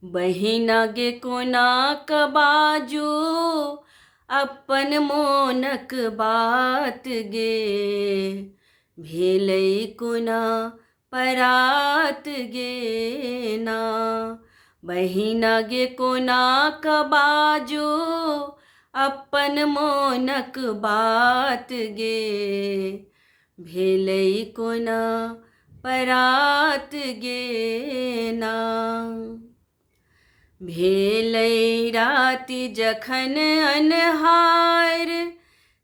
बहिना गे कोना कबाजू अपन मोनक बात गे भेलै कोना परात गे ना। बहिना गे कोना कबाजू अपन मोनक बात गे भेलै कोना परात गे ना। भेलै राति जखन अन्हार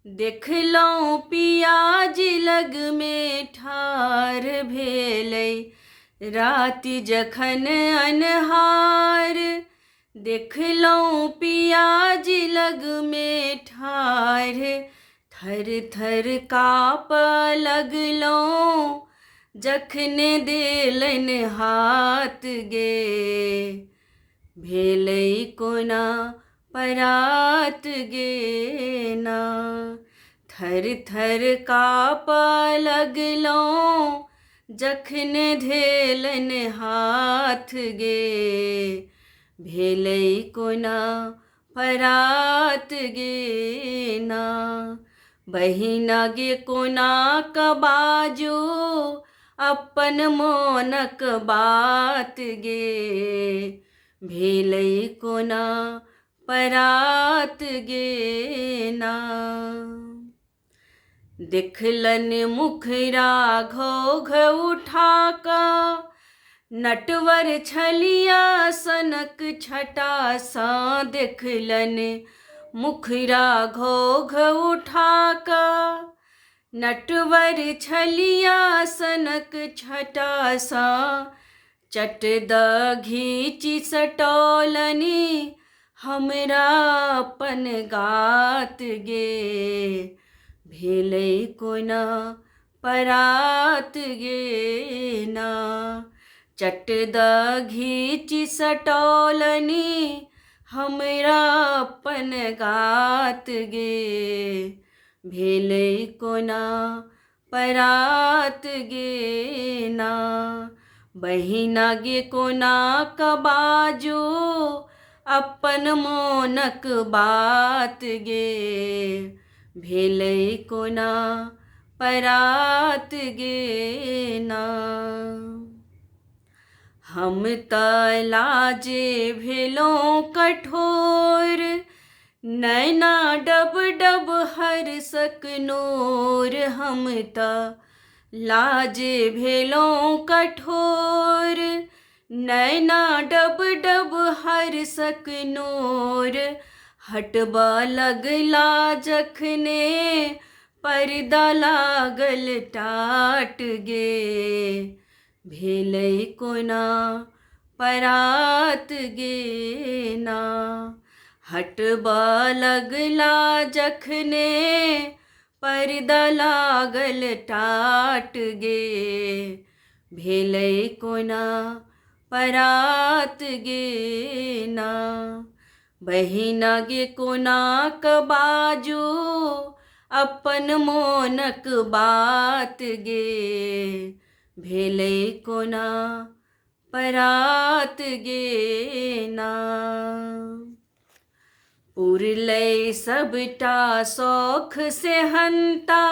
देखलहुँ पियाजी लगमे ठाढ़ भेलै। राति जखन अन्हार देखलहुँ पियाजी लगमे ठाढ़ थर थर काँपऽ लगलहुँ जखन देलनि हाथ गे भेलै कोना परात गे ना। थर थर काँपऽ लगलहुँ जखन धेलनि हाथ गे भेलै कोना परात गे ना। बहिना गे कोना कबाजू अपन मोनक बात गे भेलै कोना परात गे ना। देखलनि मुखरा घोघ उठा कऽ नटवर छलिया सनक छटा सा। देखलनि मुखरा घोघ उठा कऽ नटवर छलिया सनक छटा सा। चट द घीचि सटौलनि हमरा अपन गात गे भेलै कोना परात गे ना। चट द घीचि सटौलनि हमरा अपन गात गे भेलै कोना परात गे ना। बहिना गे कोना कबाजू अपन मोनक बात गे भेलै कोना परात गे ना। हम तऽ लाजे भेलहुँ कठोर नैना डब डब हर्षक नोर। हम तऽ लाजे भेलहुँ कठोर नैना डब डब हर्षक नोर। हटबऽ लगला जखने पर्दा लागल टाट गे भेलै कोना परात गे ना। हटबऽ लगला जखने पर्दा लागल टाट गे भेलै कोना परात गे ना। बहिना गे कोना कबाजू अपन मोनक बात गे भेलै कोना परात गे ना। पुरलै सबटा शौख सेहन्ता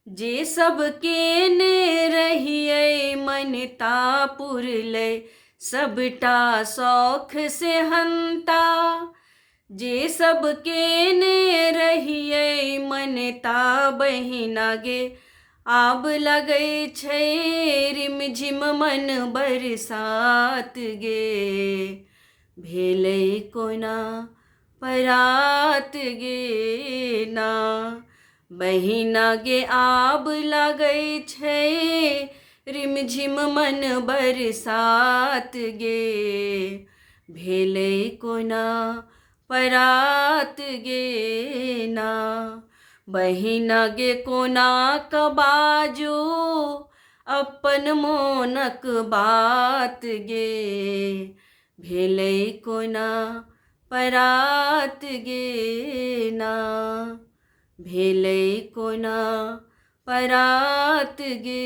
जे सब केने रहियै मनता। पुरलै सबटा शौख सेहन्ता जे सब केने रहियै मनता। बहिना गे आब लगै छै रिमझिम मन बरसात गे भेलै कोना परात गे ना। बहिना गे आब लगै छै रिमझिम मन बरसात गे भेलै कोना परात गे ना। बहिना गे कोना कबाजू अपन मोनक बात गे भेलै कोना परात गे ना भेलै कोना परात गे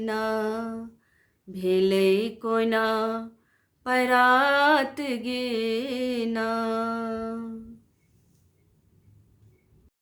ना भेलै कोना परात गे।